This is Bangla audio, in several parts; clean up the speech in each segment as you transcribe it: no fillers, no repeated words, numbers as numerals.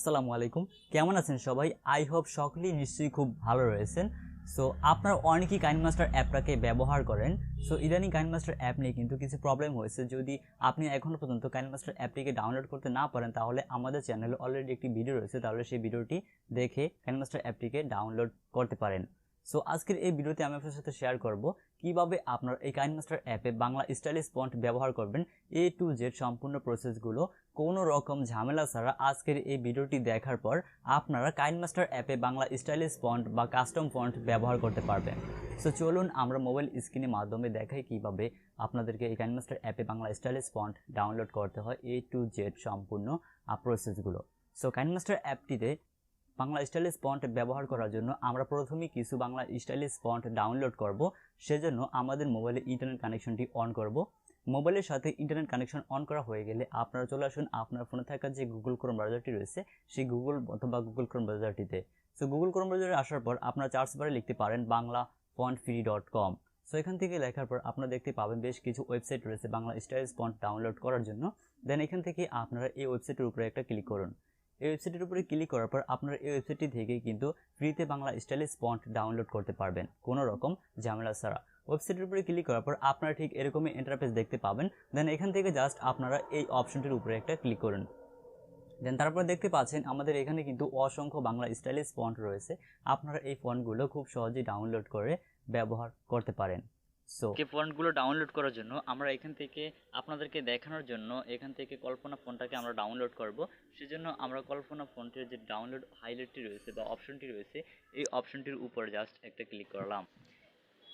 আসসালামু আলাইকুম, কেমন আছেন সবাই? আই হোপ সকলেই নিশ্চয়ই খুব ভালো রয়েছেন। সো আপনারা অনেকেই কাইনমাস্টার অ্যাপটাকে ব্যবহার করেন। সো ইদানিং কাইনমাস্টার অ্যাপ নিয়ে কিন্তু কিছু প্রবলেম হয়েছে। যদি আপনি এখনও পর্যন্ত কাইনমাস্টার অ্যাপটিকে ডাউনলোড করতে না পারেন, তাহলে আমাদের চ্যানেলে অলরেডি একটি ভিডিও রয়েছে, তাহলে সেই ভিডিওটি দেখে কাইনমাস্টার অ্যাপটিকে ডাউনলোড করতে পারেন। সো আজকের এই ভিডিওতে আমি আপনার সাথে শেয়ার করব কিভাবে আপনার এই কাইনমাস্টার অ্যাপে বাংলা স্টাইলিশ ফন্ট ব্যবহার করবেন। A to Z সম্পূর্ণ প্রসেসগুলো কোনো রকম ঝামেলা ছাড়া আজকের এই ভিডিওটি দেখার পর আপনারা কাইনমাস্টার অ্যাপে বাংলা স্টাইলিশ ফন্ট বা কাস্টম ফন্ট ব্যবহার করতে পারবেন। সো চলুন আমরা মোবাইল স্ক্রিনের মাধ্যমে দেখাই কিভাবে আপনাদেরকে এই কাইনমাস্টার অ্যাপে বাংলা স্টাইলিশ ফন্ট ডাউনলোড করতে হয়, A to Z সম্পূর্ণ প্রসেসগুলো। সো কাইনমাস্টার অ্যাপটিতে বাংলা স্টাইলিশ ফন্ট ব্যবহার করার জন্য আমরা প্রথমেই কিছু বাংলা স্টাইলিশ ফন্ট ডাউনলোড করব। সেজন্য আমাদের মোবাইলে ইন্টারনেট কানেকশনটি অন করব। মোবাইলের সাথে ইন্টারনেট কানেকশন অন করা হয়ে গেলে আপনারা চলে আসুন আপনার ফোনে থাকা যে গুগল ক্রোম ব্রাউজারটি রয়েছে সেই গুগল অথবা গুগল ক্রোম ব্রাউজারটিতে। সো গুগল ক্রোম ব্রাউজারে আসার পর আপনারা সার্চ বারে লিখতে পারেন banglafontfree.com। সো এখান থেকে লেখার পর আপনারা দেখতে পাবেন বেশ কিছু ওয়েবসাইট রয়েছে বাংলা স্টাইলিশ ফন্ট ডাউনলোড করার জন্য। দেন এখান থেকে আপনারা এই ওয়েবসাইটের উপরে একটা ক্লিক করুন। এই ওয়েবসাইটের উপরে ক্লিক করার পর আপনারা এই ওয়েবসাইটটি থেকে কিন্তু ফ্রিতে বাংলা স্টাইলিশ ফন্ট ডাউনলোড করতে পারবেন কোনো রকম ঝামেলা ছাড়া। ওয়েবসাইটের উপরে ক্লিক করার পর আপনারা ঠিক এরকমই ইন্টারফেস দেখতে পাবেন। দেন এখান থেকে জাস্ট আপনারা এই অপশনটির উপরে একটা ক্লিক করুন। দেন তারপর দেখতে পাচ্ছেন আমাদের এখানে কিন্তু অসংখ্য বাংলা স্টাইলিশ ফন্ট রয়েছে। আপনারা এই ফন্টগুলো খুব সহজেই ডাউনলোড করে ব্যবহার করতে পারেন। সো এই ফন্টগুলো ডাউনলোড করার জন্য আমরা এখান থেকে আপনাদেরকে দেখানোর জন্য এখান থেকে কল্পনা ফন্টটাকে আমরা ডাউনলোড করব। সেজন্য আমরা কল্পনা ফন্টের যে ডাউনলোড হাইলাইটটি রয়েছে বা অপশনটি রয়েছে এই অপশনটির উপর জাস্ট একটা ক্লিক করলাম।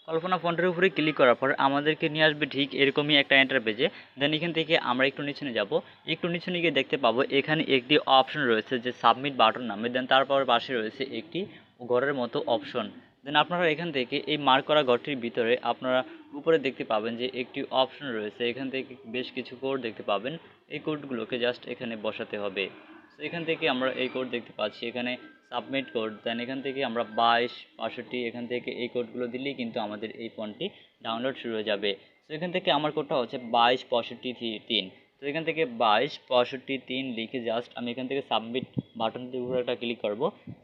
কল্পনা ফন্টের উপরে ক্লিক করার পর আমাদেরকে নিয়ে আসবে ঠিক এরকমই একটা ইন্টারপেজে। দেন এখান থেকে আমরা একটু নিচে যাব, একটু নিচে গিয়ে দেখতে পাবো এখানে একটি অপশন রয়েছে যে সাবমিট বাটন নামে। দেন তারপর পাশে রয়েছে একটি ঘরের মতো অপশন। দেন আপনারা এখান থেকে এই মার্ক করা ঘরটির ভিতরে আপনারা উপরে দেখতে পাবেন যে একটি অপশন রয়েছে। এখান থেকে বেশ কিছু কোড দেখতে পাবেন, এই কোডগুলোকে জাস্ট এখানে বসাতে হবে। তো এখান থেকে আমরা এই কোড দেখতে পাচ্ছি এখানে সাবমিট কোড। দেন এখান থেকে আমরা 22 65 এখান থেকে এই কোডগুলো দিলেই কিন্তু আমাদের এই ফন্টটি ডাউনলোড শুরু হয়ে যাবে। তো এখান থেকে আমার কোডটা হচ্ছে 22 65 3। তো এখান থেকে 22 65 3 লিখে জাস্ট আমি এখান থেকে সাবমিট বাটনটির উপরে একটা ক্লিক করব।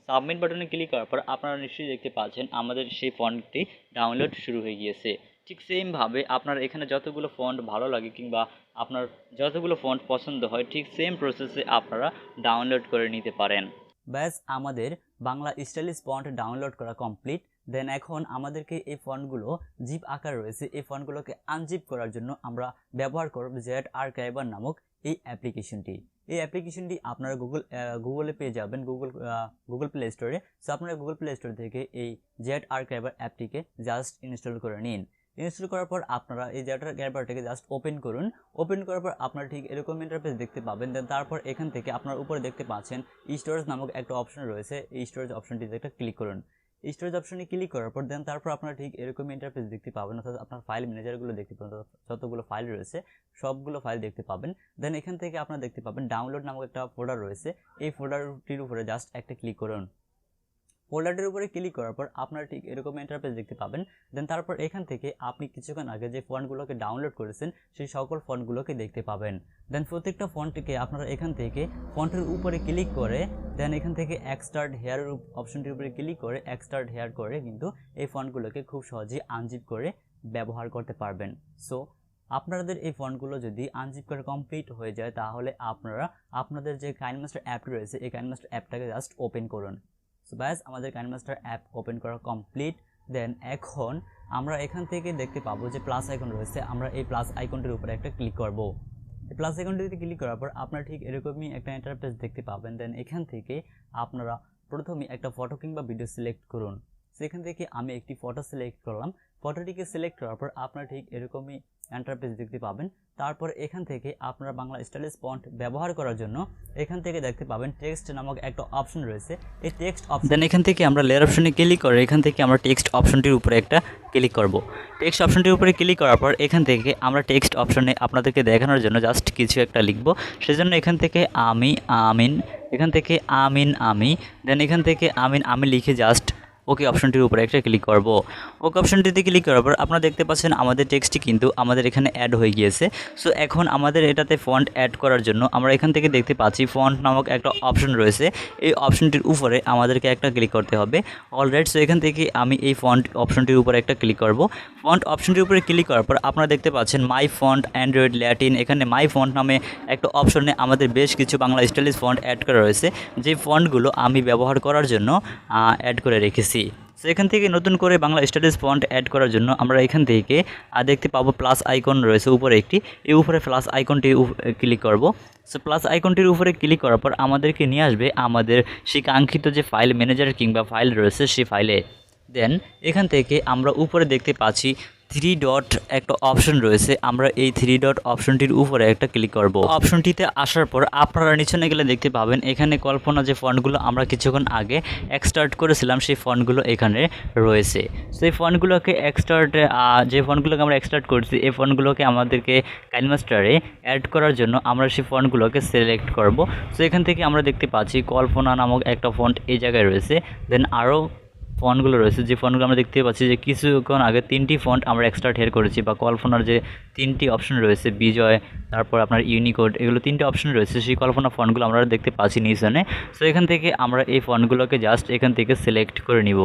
সাবমিট বাটনে ক্লিক করার পর আপনারা নিশ্চয়ই দেখতে পাচ্ছেন আমাদের সেই ফন্টটি ডাউনলোড শুরু হয়ে গিয়েছে। ঠিক সেমভাবে আপনার এখানে যতগুলো ফন্ট ভালো লাগে কিংবা আপনার যতগুলো ফন্ট পছন্দ হয় ঠিক সেম প্রসেসে আপনারা ডাউনলোড করে নিতে পারেন। ব্যাস আমাদের বাংলা স্টাইলিশ ফন্ট ডাউনলোড করা কমপ্লিট। দেন এখন আমাদেরকে এই ফন্টগুলো জিপ আকার রয়েছে, এই ফন্টগুলোকে আনজিপ করার জন্য আমরা ব্যবহার করব জেড আর্কাইভার নামক এই অ্যাপ্লিকেশনটি। এই অ্যাপ্লিকেশনটি আপনারা গুগলে পেয়ে যাবেন, গুগল প্লে স্টোরে। সো আপনারা গুগল প্লে স্টোর থেকে এই জেড আর্কাইভার অ্যাপটিকে জাস্ট ইনস্টল করে নিন। ইনস্টল করার পর আপনারা এই জেড আর্কাইভারটাকে জাস্ট ওপেন করুন। ওপেন করার পর আপনারা ঠিক এরকম ইন্টারফেস দেখতে পাবেন। দেন তারপর এখান থেকে আপনার উপরে দেখতে পাচ্ছেন স্টোরেজ নামক একটা অপশন রয়েছে, এই স্টোরেজ অপশনটিতে একটা ক্লিক করুন। স্টোরেজ অপশনে ক্লিক করার পর দেন তারপর আপনারা ঠিক এরকম ইন্টারফেস দেখতে পাবেন, অর্থাৎ আপনার ফাইল ম্যানেজারগুলো দেখতে পাবেন, যতগুলো ফাইল রয়েছে সবগুলো ফাইল দেখতে পাবেন। দেন এখান থেকে আপনারা দেখতে পাবেন ডাউনলোড নামক একটা ফোল্ডার রয়েছে, এই ফোল্ডারটির উপরে জাস্ট একটা ক্লিক করুন। ফোল্ডারটির উপরে ক্লিক করার পর আপনারা ঠিক এরকম ইন্টারফেস দেখতে পাবেন। দেন তারপর এখান থেকে আপনি কিছুক্ষণ আগে যে ফন্টগুলোকে ডাউনলোড করেছেন সেই সকল ফন্টগুলোকে দেখতে পাবেন। দেন প্রত্যেকটা ফন্টকে আপনারা এখান থেকে ফন্টের উপরে ক্লিক করে দেন এখান থেকে এক্সট্রাক্ট হেয়ারের অপশনটির উপরে ক্লিক করে এক্সট্রাক্ট হেয়ার করে কিন্তু এই ফন্টগুলোকে খুব সহজেই আনজিপ করে ব্যবহার করতে পারবেন। সো আপনাদের এই ফন্টগুলো যদি আনজিপ করে কমপ্লিট হয়ে যায় তাহলে আপনারা আপনাদের যে কাইনমাস্টার অ্যাপ রয়েছে এই কাইনমাস্টার অ্যাপটাকে জাস্ট ওপেন করুন। সো ব্যাস আমাদের কাইনমাস্টার অ্যাপ ওপেন করা কমপ্লিট। দেন এখন আমরা এখান থেকে দেখতে পাবো যে প্লাস আইকন রয়েছে, আমরা এই প্লাস আইকনটির উপরে একটা ক্লিক করব। এই প্লাস আইকনটিতে ক্লিক করার পর আপনারা ঠিক এরকমই একটা ইন্টারফেস দেখতে পাবেন। দেন এখান থেকে আপনারা প্রথমে একটা ফটো কিংবা ভিডিও সিলেক্ট করুন। সেখান থেকে আমি একটি ফটো সিলেক্ট করলাম। ফটোটিকে সিলেক্ট করার পর আপনারা ঠিক এরকমই ইন্টারফেস দেখতে পাবেন। তারপর এখান থেকে আপনারা বাংলা স্টাইলিশ ফন্ট ব্যবহার করার জন্য এখান থেকে দেখতে পাবেন টেক্সট নামক একটা অপশন রয়েছে, এই টেক্সট অপশন। দেন এখান থেকে আমরা লেয়ার অপশনে ক্লিক করে এখান থেকে আমরা টেক্সট অপশনটির উপরে একটা ক্লিক করব। টেক্সট অপশনটির উপরে ক্লিক করার পর এখান থেকে আমরা টেক্সট অপশনে আপনাদেরকে দেখানোর জন্য জাস্ট কিছু একটা লিখব। সেজন্য এখান থেকে আমি আমিন, এখান থেকে আমিন আমি, দেন এখান থেকে আমিন আমি লিখে জাস্ট ওকে অপশনটির উপরে একটা ক্লিক করব। ওকে অপশনটিতে ক্লিক করার পর আপনারা দেখতে পাচ্ছেন আমাদের টেক্সটটি কিন্তু আমাদের এখানে অ্যাড হয়ে গিয়েছে। সো এখন আমাদের এটাতে ফন্ট অ্যাড করার জন্য আমরা এখান থেকে দেখতে পাচ্ছি ফন্ট নামক একটা অপশন রয়েছে। এই অপশনটির উপরে আমাদেরকে একটা ক্লিক করতে হবে। অলরাইট, সো এখান থেকে আমি এই ফন্ট অপশনটির উপরে একটা ক্লিক করব। ফন্ট অপশনটির উপরে ক্লিক করার পর আপনারা দেখতে পাচ্ছেন মাই ফন্ট অ্যান্ড্রয়েড ল্যাটিন, এখানে মাই ফন্ট নামে একটা অপশনে আমাদের বেশ কিছু বাংলা স্টাইলিশ ফন্ট অ্যাড করা রয়েছে, যে ফন্টগুলো আমি ব্যবহার করার জন্য অ্যাড করে রেখেছি। সো এখান থেকে নতুন করে বাংলা স্টাইলিশ ফন্ট অ্যাড করার জন্য আমরা এখান থেকে দেখতে পাবো প্লাস আইকন রয়েছে উপরে একটি, এই উপরে প্লাস আইকনটি ক্লিক করব। সো প্লাস আইকনটির উপরে ক্লিক করার পর আমাদেরকে নিয়ে আসবে আমাদের সেই কাঙ্ক্ষিত যে ফাইল ম্যানেজার কিংবা ফাইল রয়েছে সেই ফাইলে। দেন এখান থেকে আমরা উপরে দেখতে পাচ্ছি 3 ডট একটা অপশন রয়েছে, আমরা এই 3 ডট অপশনটির উপরে একটা ক্লিক করব। অপশনটিতে আসার পর আপনারা নিচে গেলে দেখতে পাবেন এখানে কল্পনা যে ফন্টগুলো আমরা কিছুক্ষণ আগে এক্সট্রাক্ট করেছিলাম সেই ফন্টগুলো এখানে রয়েছে। সেই ফন্টগুলোকে যে ফন্টগুলোকে আমরা এক্সট্রাক্ট করছি এই ফন্টগুলোকে আমাদেরকে কাইনমাস্টারে অ্যাড করার জন্য আমরা সেই ফন্টগুলোকে সিলেক্ট করব। সো এখান থেকে আমরা দেখতে পাচ্ছি কল্পনা নামক একটা ফন্ট এই জায়গায় রয়েছে। দেন আরও ফন্টগুলো রয়েছে, যে ফন্টগুলো আমরা দেখতে পাচ্ছি যে কিছুক্ষণ আগে 3টি ফন্ট আমরা এক্সট্রা হের করেছি, বা কল্পনার যে 3টি অপশন রয়েছে বিজয়, তারপর আপনার ইউনিকোড, এগুলো 3টে অপশন রয়েছে, সেই কল্পনা ফন্টগুলো আমরা দেখতে পাচ্ছি নিচনে। সো এখান থেকে আমরা এই ফন্টগুলোকে জাস্ট এখান থেকে সিলেক্ট করে নিব।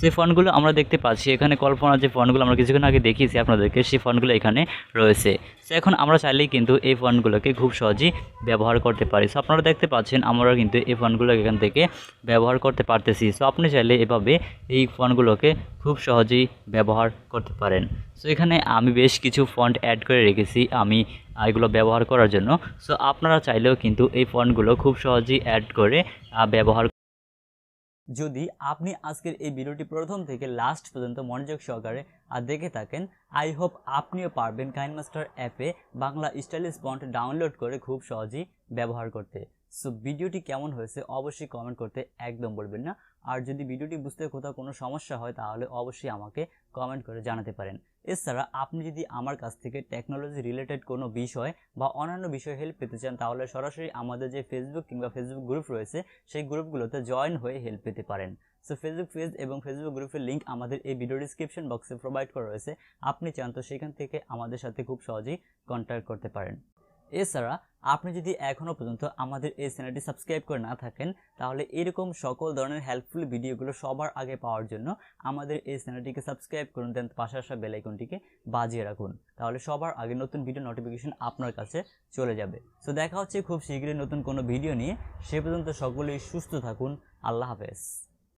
সেই ফন্টগুলো আমরা দেখতে পাচ্ছি এখানে কল্পনার যে ফন্টগুলো আমরা কিছুক্ষণ আগে দেখিয়েছি আপনাদেরকে, সেই ফন্টগুলো এখানে রয়েছে। সো এখন আমরা চাইলেই কিন্তু এই ফন্টগুলোকে খুব সহজেই ব্যবহার করতে পারি। সো আপনারা দেখতে পাচ্ছেন আমরা কিন্তু এই ফন্টগুলো এখান থেকে ব্যবহার করতে পারতেছি। সো আপনি চাইলে এভাবে এই ফন্টগুলোকে খুব সহজেই ব্যবহার করতে পারেন। সো এখানে আমি বেশ কিছু ফন্ট অ্যাড করে রেখেছি আমি এগুলো ব্যবহার করার জন্য। সো আপনারা চাইলেও কিন্তু এই ফন্টগুলো খুব সহজেই অ্যাড করে ব্যবহার। যদি আপনি আজকের এই ভিডিওটি প্রথম থেকে লাস্ট পর্যন্ত মনোযোগ সহকারে দেখে থাকেন, আই হোপ আপনিও পারবেন কাইনমাস্টার অ্যাপে বাংলা স্টাইলিশ ফন্ট ডাউনলোড করে খুব সহজেই ব্যবহার করতে। সো ভিডিওটি কেমন হয়েছে অবশ্যই কমেন্ট করতে একদম বলবেন না। আর যদি ভিডিওটি বুঝতে কোথাও কোনো সমস্যা হয় তাহলে অবশ্যই আমাকে কমেন্ট করে জানাতে পারেন। এছাড়া আপনি যদি আমার কাছ থেকে টেকনোলজি রিলেটেড কোনো বিষয় বা অন্যান্য বিষয়ে হেল্প পেতে চান তাহলে সরাসরি আমাদের যে ফেসবুক কিংবা ফেসবুক গ্রুপ রয়েছে সেই গ্রুপগুলোতে জয়েন হয়ে হেল্প পেতে পারেন। সো ফেসবুক পেজ এবং ফেসবুক গ্রুপের লিঙ্ক আমাদের এই ভিডিও ডিসক্রিপশন বক্সে প্রোভাইড করা রয়েছে, আপনি চান তো সেখান থেকে আমাদের সাথে খুব সহজেই কন্ট্যাক্ট করতে পারেন। এছাড়া আপনি যদি এখনও পর্যন্ত আমাদের এই চ্যানেলটি সাবস্ক্রাইব করে না থাকেন তাহলে এরকম সকল ধরনের হেল্পফুল ভিডিওগুলো সবার আগে পাওয়ার জন্য আমাদের এই চ্যানেলটিকে সাবস্ক্রাইব করুন, দেন পাশে আসা বেল আইকনটিকে বাজিয়ে রাখুন, তাহলে সবার আগে নতুন ভিডিও নোটিফিকেশন আপনার কাছে চলে যাবে। সো দেখা হচ্ছে খুব শীঘ্রই নতুন কোনো ভিডিও নিয়ে, সে পর্যন্ত সকলেই সুস্থ থাকুন। আল্লাহ হাফেজ।